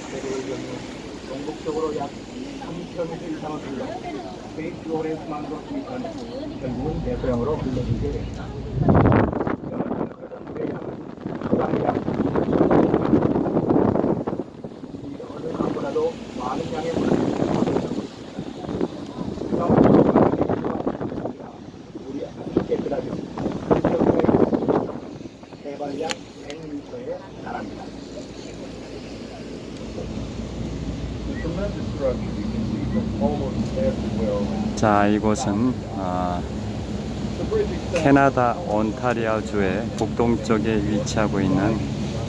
대로를 연는 전국적으로 약 3,000m 이상을 둘러 세인트 로렌스만으로 투입한 결국은 대서양으로 흘러들게 됩니다. 어느 강보다도 많은 양의 물이 아주 깨끗하게 해발량 100m에 달합니다. 자, 이곳은 캐나다 온타리오주의 북동쪽에 위치하고 있는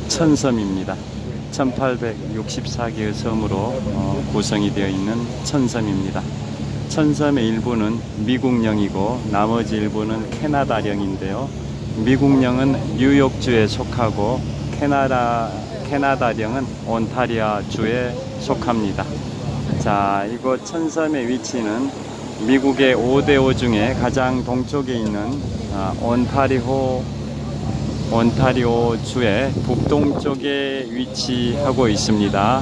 천섬입니다. 1864개의 섬으로 구성이 되어 있는 천섬입니다. 천섬의 일부는 미국령이고 나머지 일부는 캐나다령인데요. 미국령은 뉴욕주에 속하고 캐나다령은 온타리오주에 속합니다. 자, 이곳 천섬의 위치는 미국의 5대5 중에 가장 동쪽에 있는 온타리오주의 북동쪽에 위치하고 있습니다.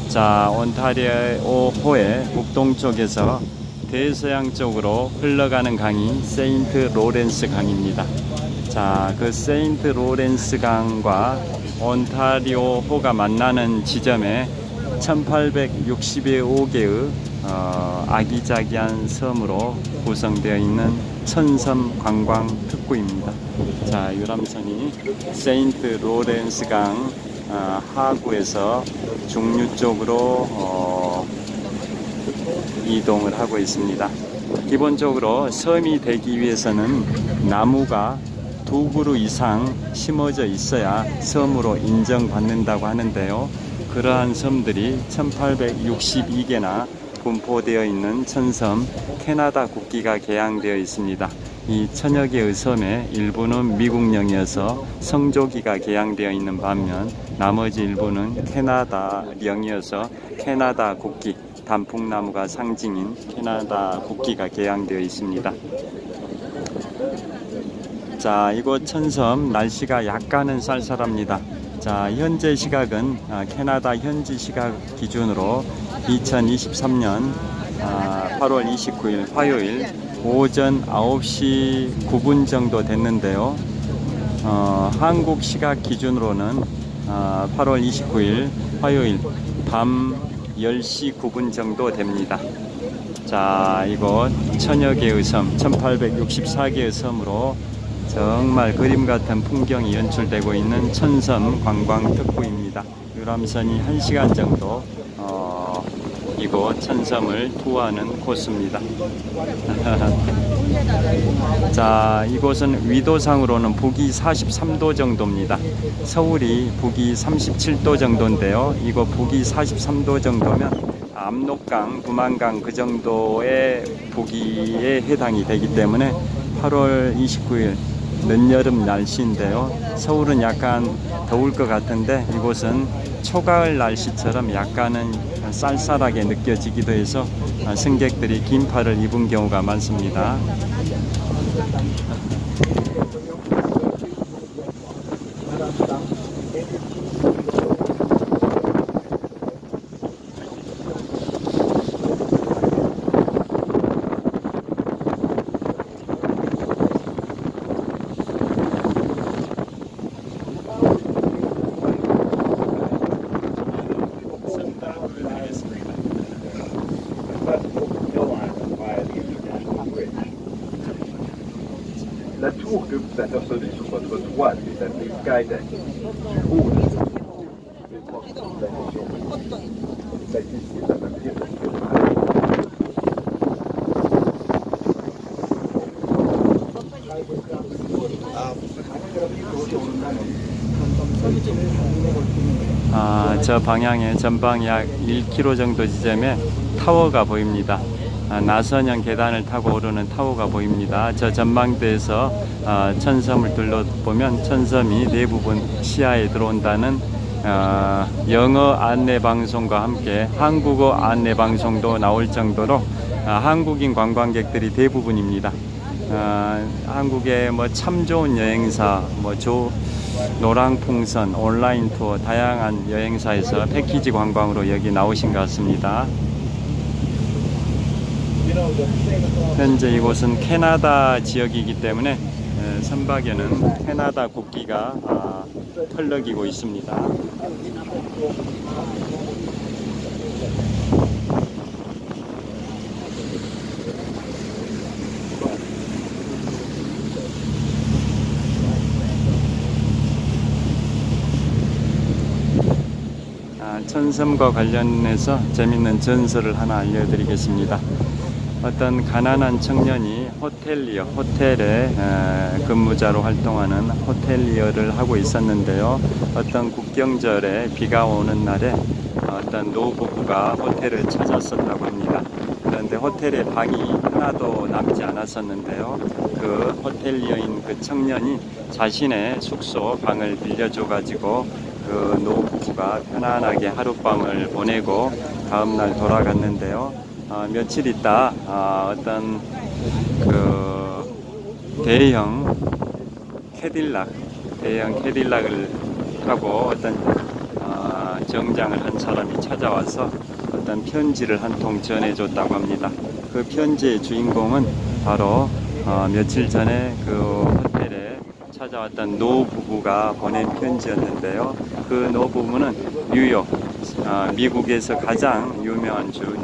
자, 온타리오호의 북동쪽에서 대서양 쪽으로 흘러가는 강이 세인트 로렌스 강입니다. 자, 그 세인트 로렌스 강과 온타리오호가 만나는 지점에 1865개의 아기자기한 섬으로 구성되어 있는 천섬 관광 특구입니다. 자, 유람선이 세인트 로렌스 강 하구에서 중류 쪽으로 이동을 하고 있습니다. 기본적으로 섬이 되기 위해서는 나무가 2그루 이상 심어져 있어야 섬으로 인정받는다고 하는데요. 그러한 섬들이 1862개나 분포되어 있는 천섬 캐나다 국기가 개양되어 있습니다. 이 천여 개의 섬의 일부는 미국령이어서 성조기가 개양되어 있는 반면 나머지 일부는 캐나다령이어서 캐나다 국기, 단풍나무가 상징인 캐나다 국기가 개양되어 있습니다. 자, 이곳 천섬 날씨가 약간은 쌀쌀합니다. 자, 현재 시각은 캐나다 현지 시각 기준으로 2023년 8월 29일 화요일 오전 9시 9분 정도 됐는데요. 한국 시각 기준으로는 8월 29일 화요일 밤 10시 9분 정도 됩니다. 자, 이곳 천여 개의 섬, 1864개의 섬으로 정말 그림 같은 풍경이 연출되고 있는 천섬 관광 특구입니다. 유람선이 1시간 정도 이곳 천섬을 투어하는 코스입니다. 자, 이곳은 위도상으로는 북위 43도 정도입니다. 서울이 북위 37도 정도인데요. 이곳 북위 43도 정도면 압록강, 두만강 그 정도의 북위에 해당이 되기 때문에 8월 29일 늦여름 날씨인데요. 서울은 약간 더울 것 같은데 이곳은 초가을 날씨처럼 약간은 쌀쌀하게 느껴지기도 해서 승객들이 긴팔을 입은 경우가 많습니다. La tour que vous apercevez sur votre droite est appelée Skydeck. Du haut de cette tour, les portions de la nation est accessible à partir de 저 방향에 전방 약 1km 정도 지점에 타워가 보입니다. 나선형 계단을 타고 오르는 타워가 보입니다. 저 전망대에서 천섬을 둘러보면 천섬이 대부분 시야에 들어온다는 영어 안내방송과 함께 한국어 안내방송도 나올 정도로 한국인 관광객들이 대부분입니다. 한국의 참 좋은 여행사, 노랑풍선, 온라인 투어, 다양한 여행사에서 패키지 관광으로 여기 나오신 것 같습니다. 현재 이곳은 캐나다 지역이기 때문에 선박에는 캐나다 국기가 털럭이고 있습니다. 천섬과 관련해서 재밌는 전설을 하나 알려드리겠습니다. 어떤 가난한 청년이 호텔에 근무자로 활동하는 호텔리어를 하고 있었는데요. 어떤 국경절에 비가 오는 날에 어떤 노부부가 호텔을 찾았었다고 합니다. 그런데 호텔에 방이 하나도 남지 않았었는데요. 그 호텔리어인 그 청년이 자신의 숙소 방을 빌려줘 가지고 그 노부부가 편안하게 하룻밤을 보내고 다음날 돌아갔는데요. 며칠 있다 어떤 그 대형 캐딜락을 타고 어떤 정장을 한 사람이 찾아와서 어떤 편지를 한 통 전해줬다고 합니다. 그 편지의 주인공은 바로 며칠 전에 그 호텔에 찾아왔던 노부부가 보낸 편지였는데요. 그 노부부는 뉴욕, 미국에서 가장 유명한 주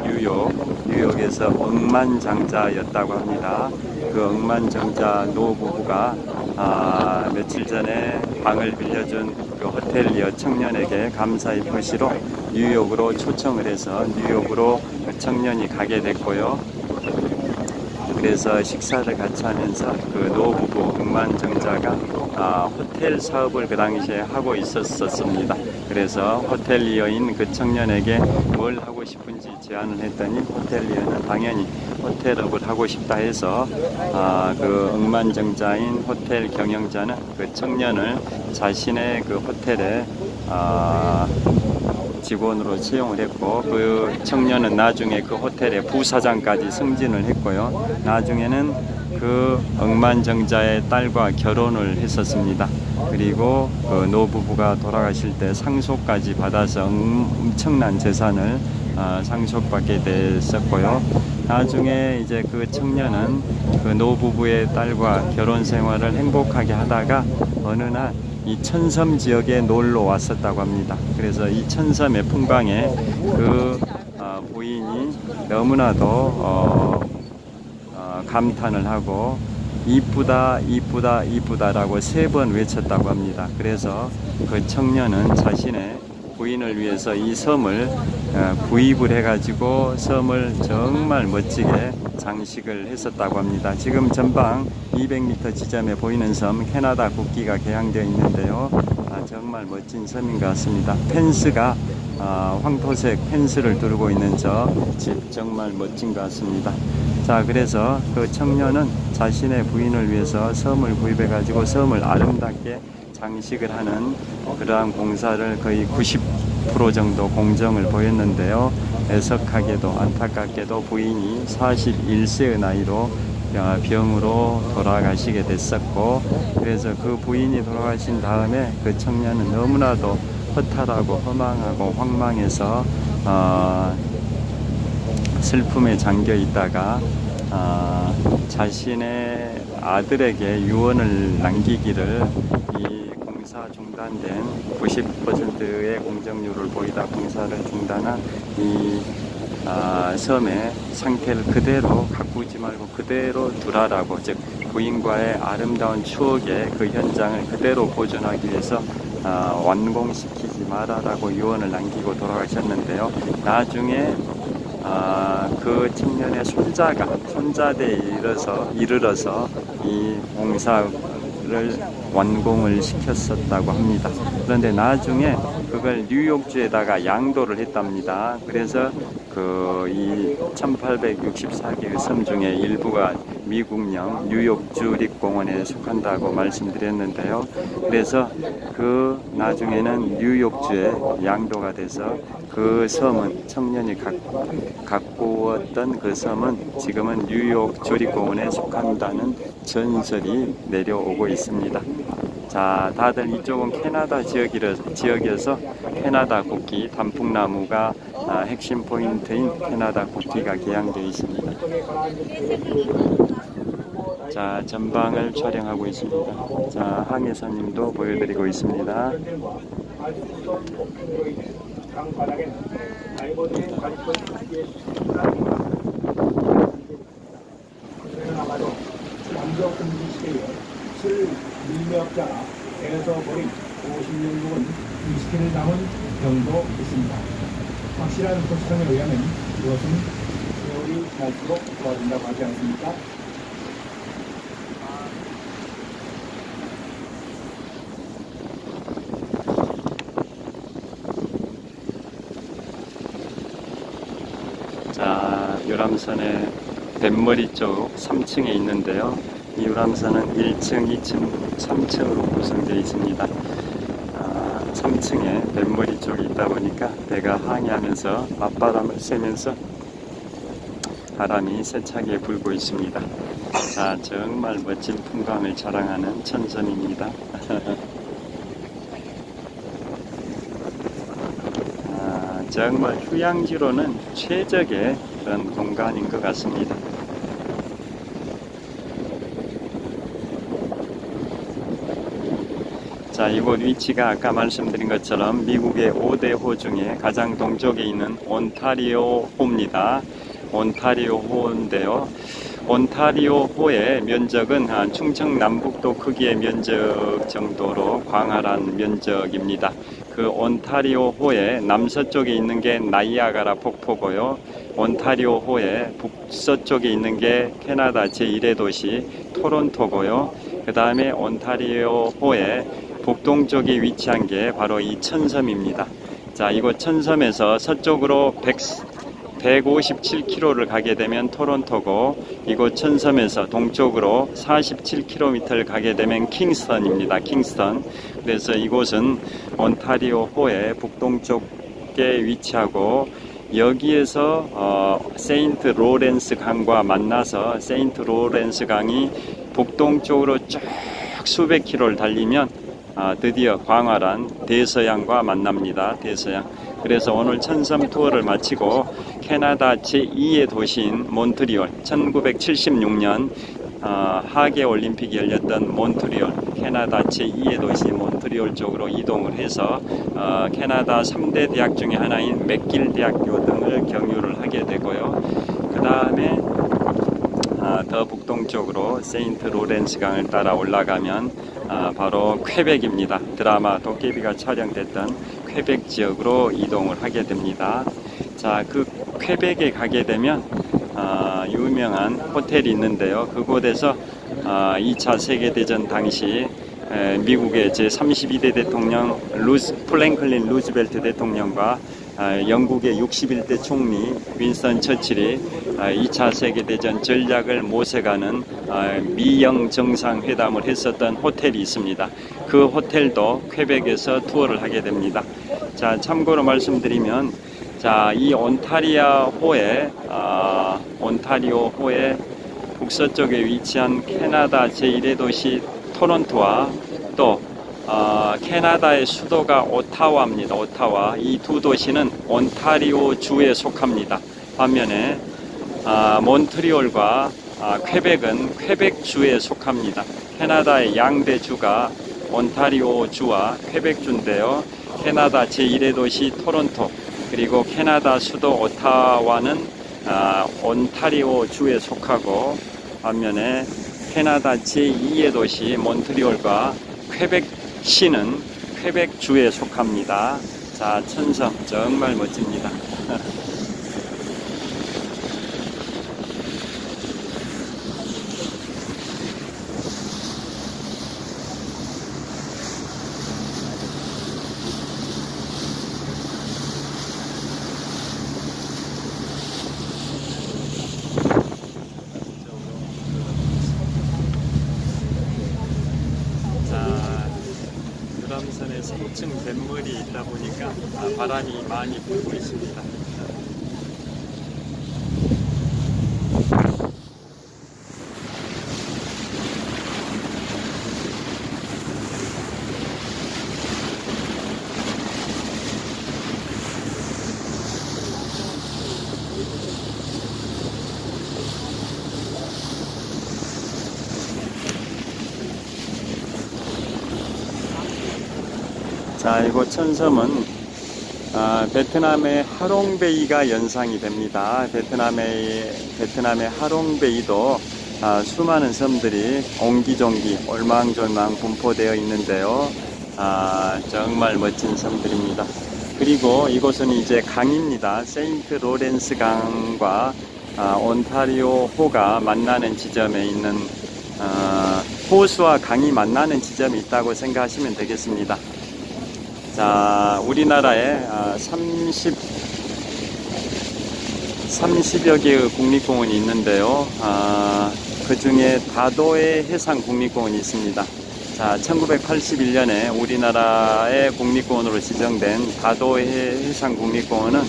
뉴욕에서 억만장자였다고 합니다. 그 억만장자 노부부가 며칠 전에 방을 빌려준 그 호텔리어 청년에게 감사의 표시로 뉴욕으로 초청을 해서 뉴욕으로 그 청년이 가게 됐고요. 그래서 식사를 같이 하면서 그 노부부 억만장자가 호텔 사업을 그 당시에 하고 있었습니다. 그래서 호텔리어인 그 청년에게 뭘 하고 싶은지 제안을 했더니 호텔리어는 당연히 호텔업을 하고 싶다 해서 그 억만장자인 호텔 경영자는 그 청년을 자신의 그 호텔에 직원으로 채용을 했고, 그 청년은 나중에 그 호텔의 부사장까지 승진을 했고요. 나중에는 그 억만장자의 딸과 결혼을 했었습니다. 그리고 그 노부부가 돌아가실 때 상속까지 받아서 엄청난 재산을 상속받게 됐었고요. 나중에 이제 그 청년은 그 노부부의 딸과 결혼 생활을 행복하게 하다가 어느 날 이 천섬 지역에 놀러 왔었다고 합니다. 그래서 이 천섬의 풍광에 그 부인이 너무나도 감탄을 하고 이쁘다 이쁘다 이쁘다라고 3번 외쳤다고 합니다. 그래서 그 청년은 자신의 부인을 위해서 이 섬을 구입을 해가지고 섬을 정말 멋지게 장식을 했었다고 합니다. 지금 전방 200m 지점에 보이는 섬 캐나다 국기가 개양되어 있는데요. 정말 멋진 섬인 것 같습니다. 펜스가 황토색 펜스를 두르고 있는 저 집 정말 멋진 것 같습니다. 자, 그래서 그 청년은 자신의 부인을 위해서 섬을 구입해 가지고 섬을 아름답게 장식을 하는 그러한 공사를 거의 90% 정도 공정을 보였는데요. 애석하게도 안타깝게도 부인이 41세의 나이로 병으로 돌아가시게 됐었고, 그래서 그 부인이 돌아가신 다음에 그 청년은 너무나도 허탈하고 허망하고 황망해서 슬픔에 잠겨 있다가 자신의 아들에게 유언을 남기기를 이 공사 중단된 90%의 공정률을 보이다 공사를 중단한 이 섬의 상태를 그대로 가꾸지 말고 그대로 두라라고, 즉 부인과의 아름다운 추억의 그 현장을 그대로 보존하기 위해서 완공시키지 마라라고 유언을 남기고 돌아가셨는데요. 나중에 그 청년의 손자대에 이르러서 이 공사를 완공을 시켰었다고 합니다. 그런데 나중에 그걸 뉴욕주에다가 양도를 했답니다. 그래서 이 1864개의 섬 중에 일부가 미국령 뉴욕 주립공원에 속한다고 말씀드렸는데요. 그래서 그 나중에는 뉴욕주에 양도가 돼서 그 섬은 청년이 가꾸었던 그 섬은 지금은 뉴욕 주립공원에 속한다는 전설이 내려오고 있습니다. 자, 다들 이쪽은 캐나다 지역이어서 캐나다 국기, 단풍나무가 핵심 포인트인 캐나다 국기가 개양되어 있습니다. 자, 전방을 촬영하고 있습니다. 자, 항해사님도 보여드리고 있습니다. 밀매업자가 배에서 버린 50년 묵은 위스키를 담은 병도 있습니다. 확실한 포스팅에 의하면 이것은 세월이 갈수록 좋아진다고 하지 않습니까? 자, 유람선의 뱃머리 쪽 3층에 있는데요. 이 유람선은 1층, 2층, 3층으로 구성되어 있습니다. 3층에 뱃머리 쪽이 있다 보니까 배가 항해하면서 맞바람을 쐬면서 바람이 세차게 불고 있습니다. 자, 정말 멋진 풍광을 자랑하는 천섬입니다. 정말 휴양지로는 최적의 그런 공간인 것 같습니다. 자, 이곳 위치가 아까 말씀드린 것처럼 미국의 5대 호 중에 가장 동쪽에 있는 온타리오 호입니다. 온타리오 호인데요. 온타리오 호의 면적은 한 충청 남북도 크기의 면적 정도로 광활한 면적입니다. 그 온타리오 호의 남서쪽에 있는 게 나이아가라 폭포고요. 온타리오 호의 북서쪽에 있는 게 캐나다 제1의 도시 토론토고요. 그 다음에 온타리오 호의 북동쪽에 위치한 게 바로 이 천섬입니다. 자, 이곳 천섬에서 서쪽으로 157km를 가게 되면 토론토고, 이곳 천섬에서 동쪽으로 47km를 가게 되면 킹스턴입니다. 킹스턴. 그래서 이곳은 온타리오 호의 북동쪽에 위치하고, 여기에서 세인트 로렌스 강과 만나서 세인트 로렌스 강이 북동쪽으로 쭉 수백 킬로를 달리면 드디어 광활한 대서양과 만납니다. 대서양. 그래서 오늘 천섬 투어를 마치고 캐나다 제2의 도시인 몬트리올, 1976년 하계올림픽이 열렸던 몬트리올, 캐나다 제2의 도시 몬트리올 쪽으로 이동을 해서 캐나다 3대 대학 중에 하나인 맥길 대학교 등을 경유를 하게 되고요. 그 다음에 더 북동쪽으로 세인트 로렌스 강을 따라 올라가면 바로 퀘벡입니다. 드라마 도깨비가 촬영됐던 퀘벡 지역으로 이동을 하게 됩니다. 자, 그 퀘벡에 가게 되면 유명한 호텔이 있는데요. 그곳에서 2차 세계대전 당시 미국의 제32대 대통령 프랭클린 루즈벨트 대통령과 영국의 61대 총리 윈스턴 처칠이 2차 세계대전 전략을 모색하는 미영 정상회담을 했었던 호텔이 있습니다. 그 호텔도 퀘벡에서 투어를 하게 됩니다. 자, 참고로 말씀드리면, 자, 이 온타리오 호의 북서쪽에 위치한 캐나다 제1의 도시 토론토와 또 캐나다의 수도가 오타와입니다. 오타와. 이 두 도시는 온타리오 주에 속합니다. 반면에 몬트리올과 퀘벡은 퀘벡 주에 속합니다. 캐나다의 양대 주가 온타리오 주와 퀘벡 주인데요. 캐나다 제1의 도시 토론토 그리고 캐나다 수도 오타와는 온타리오 주에 속하고, 반면에 캐나다 제2의 도시 몬트리올과 퀘벡 시는 퀘벡 주에 속합니다. 자, 천섬 정말 멋집니다. 유람선에 3층 뱃머리 있다 보니까 바람이 많이 불고 있습니다. 자, 이곳 천섬은 베트남의 하롱베이가 연상이 됩니다. 베트남의 하롱베이도 수많은 섬들이 옹기종기 올망졸망 분포되어 있는데요. 정말 멋진 섬들입니다. 그리고 이곳은 이제 강입니다. 세인트 로렌스 강과 온타리오 호가 만나는 지점에 있는 호수와 강이 만나는 지점이 있다고 생각하시면 되겠습니다. 자, 우리나라에 30여 개의 국립공원이 있는데요. 그 중에 다도해 해상국립공원이 있습니다. 자, 1981년에 우리나라의 국립공원으로 지정된 다도해 해상국립공원은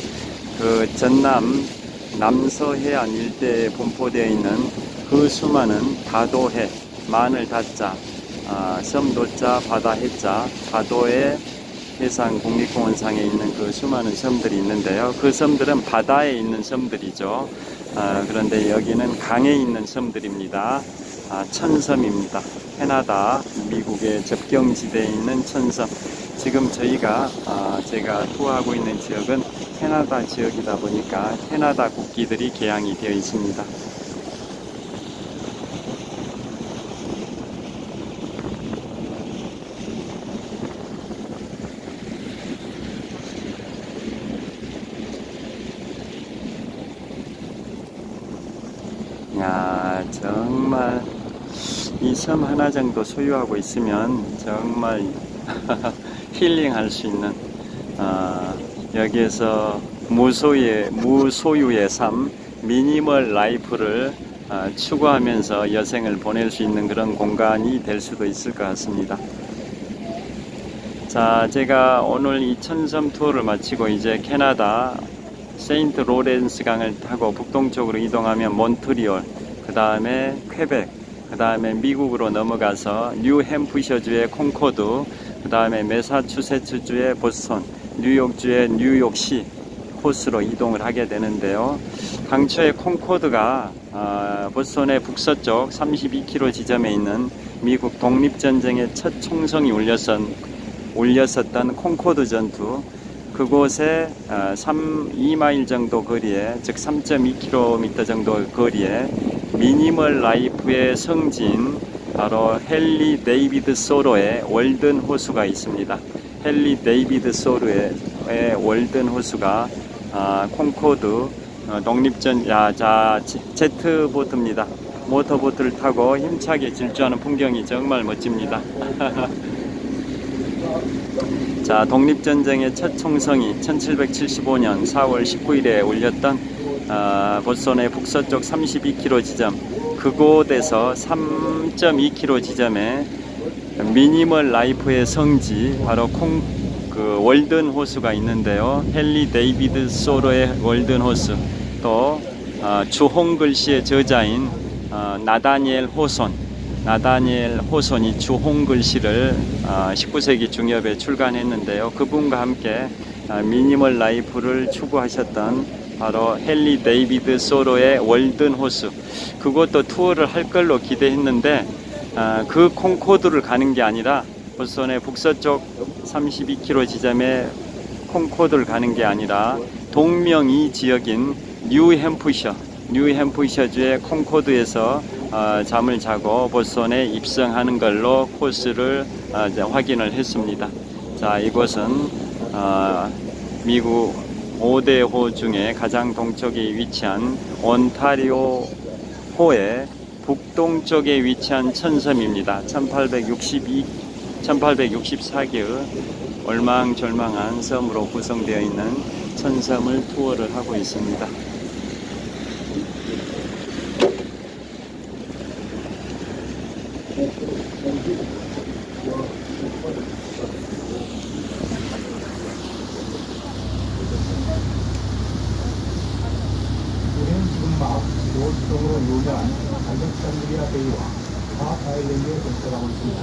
그 전남 남서해안 일대에 분포되어 있는 그 수많은 다도해, 마늘 다자, 섬도자, 바다 해자, 다도해 해상 국립공원상에 있는 그 수많은 섬들이 있는데요. 그 섬들은 바다에 있는 섬들이죠. 그런데 여기는 강에 있는 섬들입니다. 천섬입니다. 캐나다, 미국의 접경지대에 있는 천섬. 지금 제가 투어하고 있는 지역은 캐나다 지역이다 보니까 캐나다 국기들이 개양이 되어 있습니다. 야, 정말 이 섬 하나 정도 소유하고 있으면 정말 힐링할 수 있는 여기에서 무소유의 삶, 미니멀 라이프를 추구하면서 여생을 보낼 수 있는 그런 공간이 될 수도 있을 것 같습니다. 자, 제가 오늘 이 천섬 투어를 마치고 이제 캐나다 세인트 로렌스 강을 타고 북동쪽으로 이동하면 몬트리올, 그 다음에 퀘벡, 그 다음에 미국으로 넘어가서 뉴햄프셔주의 콩코드, 그 다음에 매사추세츠주의 보스턴, 뉴욕주의 뉴욕시 코스로 이동을 하게 되는데요. 당초에 콩코드가 보스턴의 북서쪽 32km 지점에 있는 미국 독립전쟁의 첫 총성이 울렸었던 콩코드 전투, 그곳에 2마일 정도 거리에, 즉 3.2km 정도 거리에 미니멀 라이프의 성지인 바로 헨리 데이비드 소로의 월든 호수가 있습니다. 헨리 데이비드 소로의 월든 호수가 콩코드 독립전 제트보트입니다. 모터보트를 타고 힘차게 질주하는 풍경이 정말 멋집니다. 자, 독립전쟁의 첫 총성이 1775년 4월 19일에 울렸던 보스턴의 북서쪽 32km 지점, 그곳에서 3.2km 지점에 미니멀 라이프의 성지, 바로 월든 호수가 있는데요. 헨리 데이비드 소로의 월든 호수, 또 주홍글씨의 저자인 나다니엘 호손이 주홍글씨를 19세기 중엽에 출간했는데요. 그분과 함께 미니멀 라이프를 추구하셨던 바로 헨리 데이비드 소로의 월든 호수, 그것도 투어를 할 걸로 기대했는데 그 콩코드를 가는 게 아니라 보스턴의 북서쪽 32km 지점에 콩코드를 가는 게 아니라 동명이 지역인 뉴햄프셔주의 콩코드에서 잠을 자고 보스턴에 입성하는 걸로 코스를 확인을 했습니다. 자, 이곳은 미국 5대 호 중에 가장 동쪽에 위치한 온타리오 호의 북동쪽에 위치한 천섬입니다. 1864개의 올망졸망한 섬으로 구성되어 있는 천섬을 투어를 하고 있습니다. 우리는 지금 막 노을성으로 유명한 갈력산들이나 베이와 아일랜드에 도착하고 있습니다.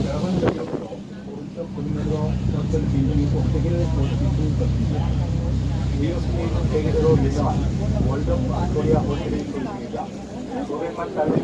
여러분, 저쪽으로 오른쪽 건너로 어떤 비행기 꼭대기를 볼 수 있을 것입니다. 뉴욕에 있는 세계적으로 유명한 월드 코리아 호텔의 있습니다. 500만 달러의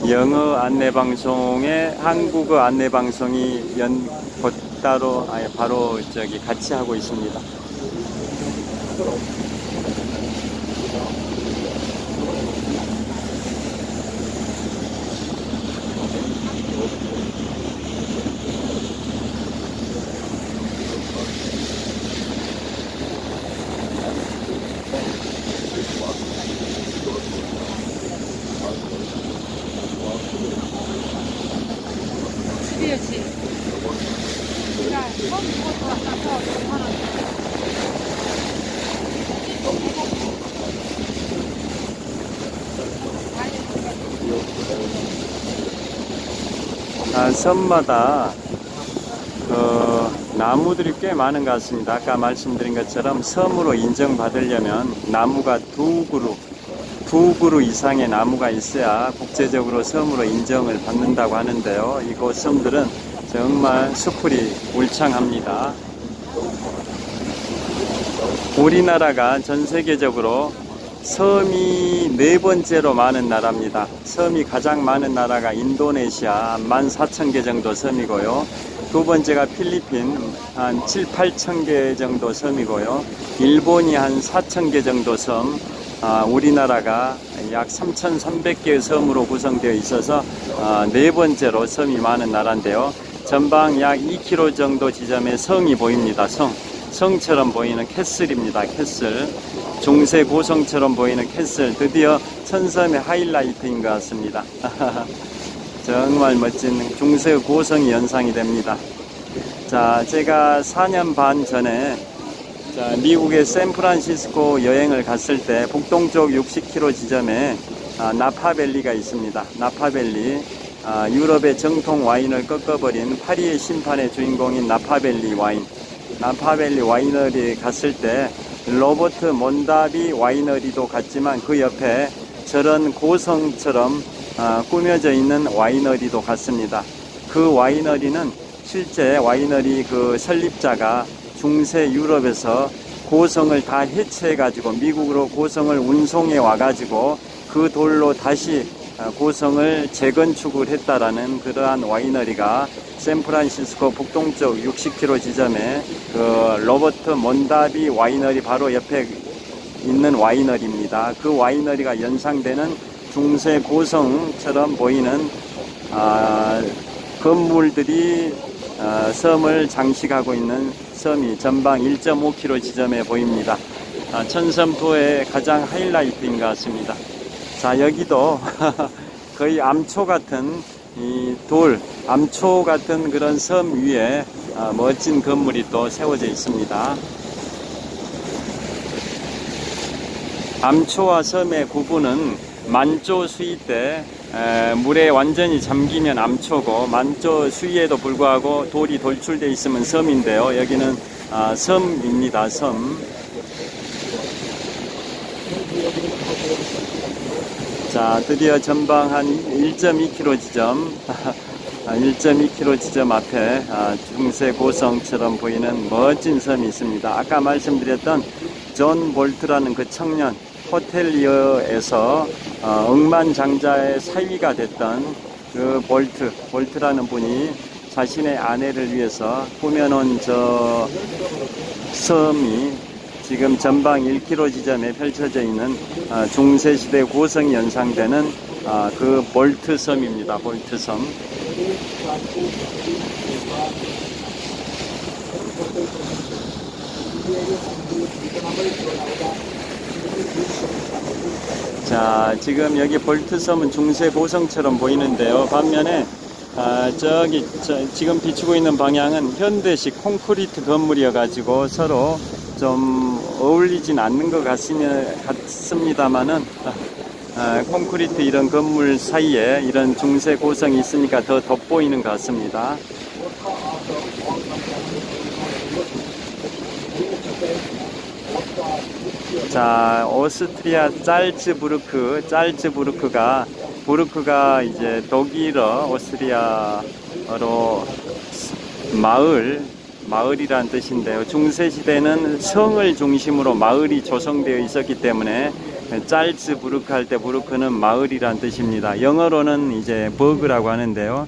영어 안내방송에 한국어 안내방송이 따로 바로 저기 같이 하고 있습니다. 섬마다 나무들이 꽤 많은 것 같습니다. 아까 말씀드린 것처럼 섬으로 인정받으려면 나무가 두 그루 이상의 나무가 있어야 국제적으로 섬으로 인정을 받는다고 하는데요. 이곳 섬들은 정말 수풀이 울창합니다. 우리나라가 전 세계적으로 섬이 4번째로 많은 나라입니다. 섬이 가장 많은 나라가 인도네시아 14,000개 정도 섬이고요. 두 번째가 필리핀 한 7, 8,000개 정도 섬이고요. 일본이 한 4,000개 정도 섬, 우리나라가 약 3,300개의 섬으로 구성되어 있어서 4번째로 섬이 많은 나라인데요. 전방 약 2km 정도 지점에 성이 보입니다. 성처럼 보이는 캐슬입니다. 캐슬. 중세 고성처럼 보이는 캐슬. 드디어 천섬의 하이라이트인 것 같습니다. 정말 멋진 중세 고성이 연상이 됩니다. 자, 제가 4년 반 전에 미국의 샌프란시스코 여행을 갔을 때 북동쪽 60km 지점에 나파밸리가 있습니다. 나파밸리. 유럽의 정통 와인을 꺾어버린 파리의 심판의 주인공인 나파밸리 와인. 나파밸리 와이너리 갔을 때 로버트 몬다비 와이너리도 갔지만 그 옆에 저런 고성처럼 꾸며져 있는 와이너리도 갔습니다. 그 와이너리는 실제 와이너리 그 설립자가 중세 유럽에서 고성을 다 해체해 가지고 미국으로 고성을 운송해 와 가지고 그 돌로 다시 고성을 재건축을 했다라는 그러한 와이너리가 샌프란시스코 북동쪽 60km 지점에 그 로버트 몬다비 와이너리 바로 옆에 있는 와이너리입니다. 그 와이너리가 연상되는 중세 고성처럼 보이는 건물들이 섬을 장식하고 있는 섬이 전방 1.5km 지점에 보입니다. 천섬도의 가장 하이라이트인 것 같습니다. 자, 여기도 거의 암초 같은 이 암초 같은 그런 섬 위에 멋진 건물이 또 세워져 있습니다. 암초와 섬의 구분은 만조 수위 때 물에 완전히 잠기면 암초고, 만조 수위에도 불구하고 돌이 돌출되어 있으면 섬인데요. 여기는 섬입니다. 섬. 자, 드디어 전방 한 1.2km 지점 1.2km 지점 앞에 중세 고성처럼 보이는 멋진 섬이 있습니다. 아까 말씀드렸던 존 볼트라는 그 청년, 호텔리어에서 억만장자의 사위가 됐던 그 볼트라는 분이 자신의 아내를 위해서 꾸며놓은 저 섬이 지금 전방 1km 지점에 펼쳐져 있는 중세시대 고성이 연상되는 그 볼트섬입니다. 볼트섬. 자, 지금 여기 볼트섬은 중세 고성처럼 보이는데요. 반면에 지금 비추고 있는 방향은 현대식 콘크리트 건물이어 가지고 서로 좀 어울리진 않는 것 같습니다만은 콘크리트 이런 건물 사이에 이런 중세 고성이 있으니까 더 돋보이는 것 같습니다. 자, 오스트리아 부르크가 이제 독일어, 오스트리아어로 마을이란 뜻인데요. 중세시대는 성을 중심으로 마을이 조성되어 있었기 때문에 짤츠부르크 할 때 부르크는 마을이란 뜻입니다. 영어로는 이제 버그라고 하는데요.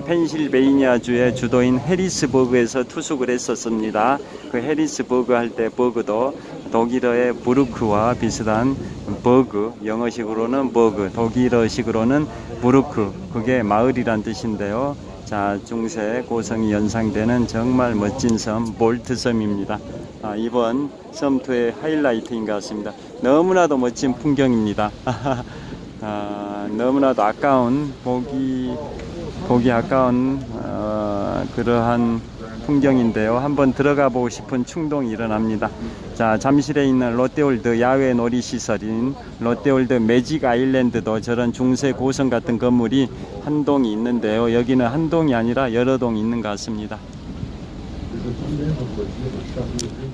펜실베이니아주의 주도인 해리스버그에서 투숙을 했었습니다. 그 해리스버그 할 때 버그도 독일어의 부르크와 비슷한 버그, 영어식으로는 버그, 독일어식으로는 부르크, 그게 마을이란 뜻인데요. 자, 중세 고성이 연상되는 정말 멋진 섬 볼트섬입니다. 이번 섬투의 하이라이트인 것 같습니다. 너무나도 멋진 풍경입니다. 너무나도 아까운 보기 아까운 그러한 풍경인데요. 한번 들어가 보고 싶은 충동이 일어납니다. 자, 잠실에 있는 롯데월드 야외 놀이시설인 롯데월드 매직 아일랜드도 저런 중세 고성 같은 건물이 한 동이 있는데요. 여기는 한 동이 아니라 여러 동 있는 것 같습니다.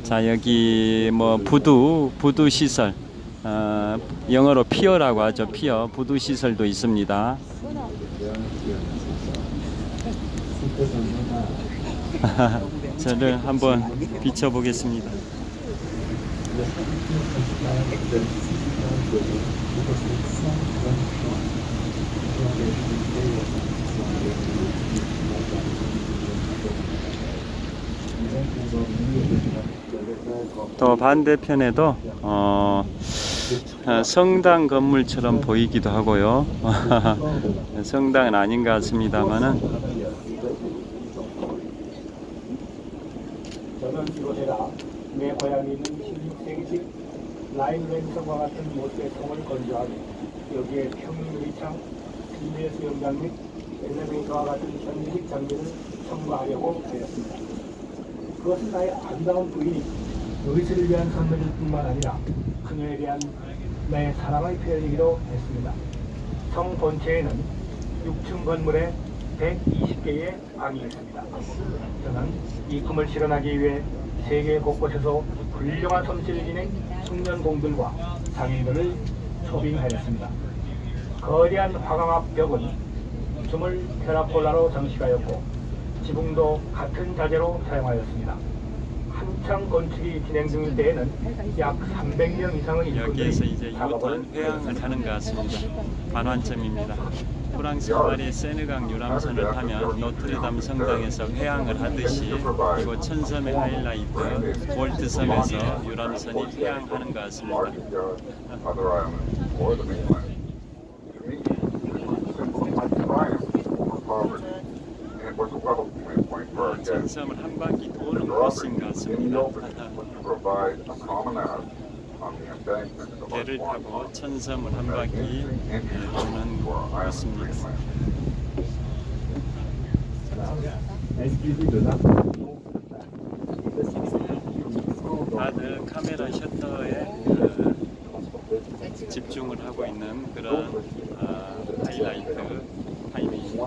자, 여기 뭐 부두 시설, 영어로 피어라고 하죠. 피어, 부두 시설도 있습니다. 저를 한번 비춰보겠습니다. 또 반대편에도 성당 건물처럼 보이기도 하고요. 성당은 아닌 것 같습니다만은. 저는 이곳에다 내 고향이 있는 16세기식 라인랜섬과 같은 모습의 성을 건조하고 여기에 평유리창, 비밀 수영장 및 엘리베이터와 같은 현대식 장비를 첨가하려고 하였습니다. 그것은 나의 아름다운 부인이 의식을 위한 선물일 뿐만 아니라 그녀에 대한 나의 사랑의 표현이기도 했습니다. 성 본체에는 6층 건물에 120개의 방이 있습니다. 저는 이 꿈을 실현하기 위해 세계 곳곳에서 훌륭한 솜씨를 지닌 숙련공들과 장인들을 초빙하였습니다. 거대한 화강 앞 벽은 주물 테라콜라로 장식하였고 지붕도 같은 자재로 사용하였습니다. 한창 건축이 진행 중일 때에는 약 300명 이상의 여기에서 일꾼들이 이제 작업을 유턴 회항을 하는 것 같습니다. 반환점입니다. 프랑스 파리 세느강 유람선을 타면 노트르담 성당에서 회항을 하듯이 이곳 천섬의 하이라이트 볼트섬에서 유람선이 회항하는 것 같습니다. 천섬을 한 바퀴 도는 곳인 것 같습니다. 배를 타고 천섬을 한 바퀴 도는 곳입니다. 다들 카메라 셔터에 집중을 하고 있는 그런 하이라이트 타이밍입니다.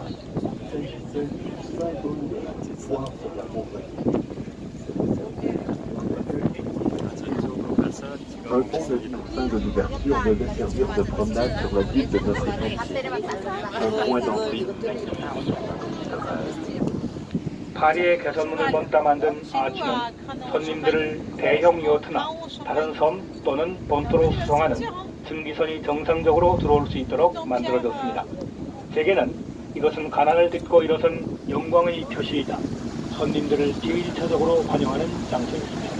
전쪽으로 가서 찍어보겠습니다. d'ouverture devait servir de promenade sur la ville de Notre-Dame. Au point d'entrée. 파리의 개선문을 본따 만든 아치는 손님들을 대형 요트나 다른 섬 또는 본토로 수송하는 증기선이 정상적으로 들어올 수 있도록 만들어졌습니다. 제게는 이것은 가난을 딛고 일어선 영광의 표시이자 손님들을 제1차적으로 환영하는 장소였습니다.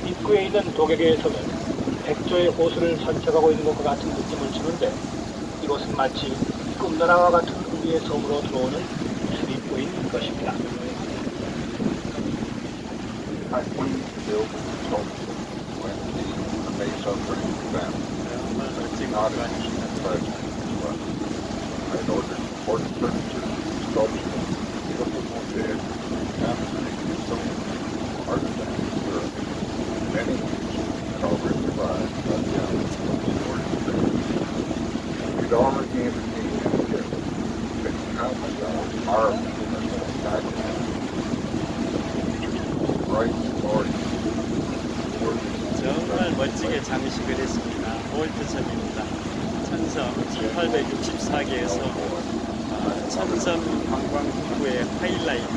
입구에 있는 도객에 서면 백조의 호수를 산책하고 있는 것과 같은 느낌을 주는데 이곳은 마치 꿈나라와 같은 우리의 섬으로 들어오는 출입구인 것입니다. 정말 멋지게 장식을 했습니다. 볼트섬입니다. 천섬 1864개에서 천섬 관광국부의 하이라이트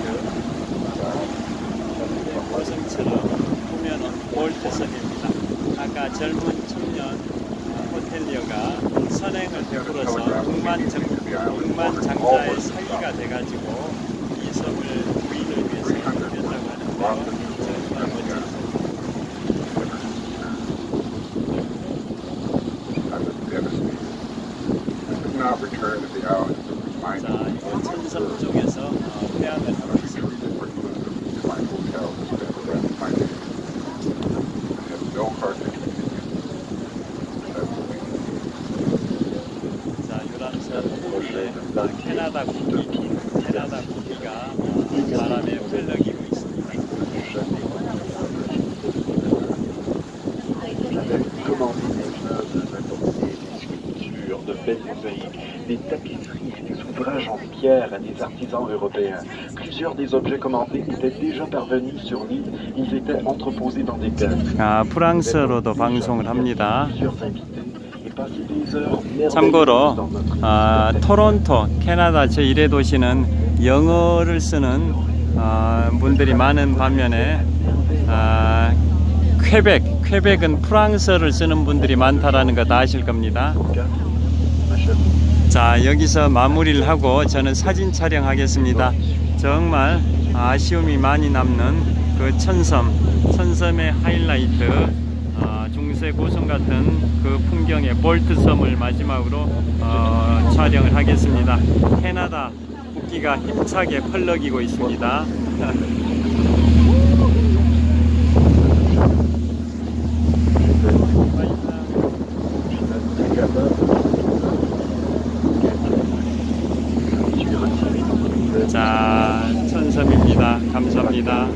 고성처럼 꾸며놓은 볼트섬입니다. 아까 젊은 청년 캐리어가 선행을 베풀어서億万장자의 사기가 돼가지고 이 섬을 부인을 위해서 했다고 하는데요. 정말 멋졌습니다. 자, 이거 천섬 쪽에서 회항을 하고 있습니다. 자, 유람선 위에 캐나다 국기가 바람에 펄럭이고 있습니다. De menuiserie, des tapisseries et des ouvrages en pierre à des artisans européens. Plusieurs des objets commandés étaient déjà parvenus sur l'île. Ils étaient entreposés dans des caisses. 프랑스로도 방송을 합니다. Plusieurs invités et passaient des heures merveilleuses 참고로 dans notre 토론토 캐나다 제1의 도시는 영어를 쓰는 분들이 많은 반면에 퀘벡은 프랑스어를 쓰는 분들이 많다라는 거 다 아실 겁니다. 자, 여기서 마무리를 하고 저는 사진 촬영하겠습니다. 정말 아쉬움이 많이 남는 그 천섬의 하이라이트, 중세 고성 같은 그 풍경의 볼트섬을 마지막으로 촬영을 하겠습니다. 캐나다 국기가 힘차게 펄럭이고 있습니다. 자, 천섬입니다. 감사합니다.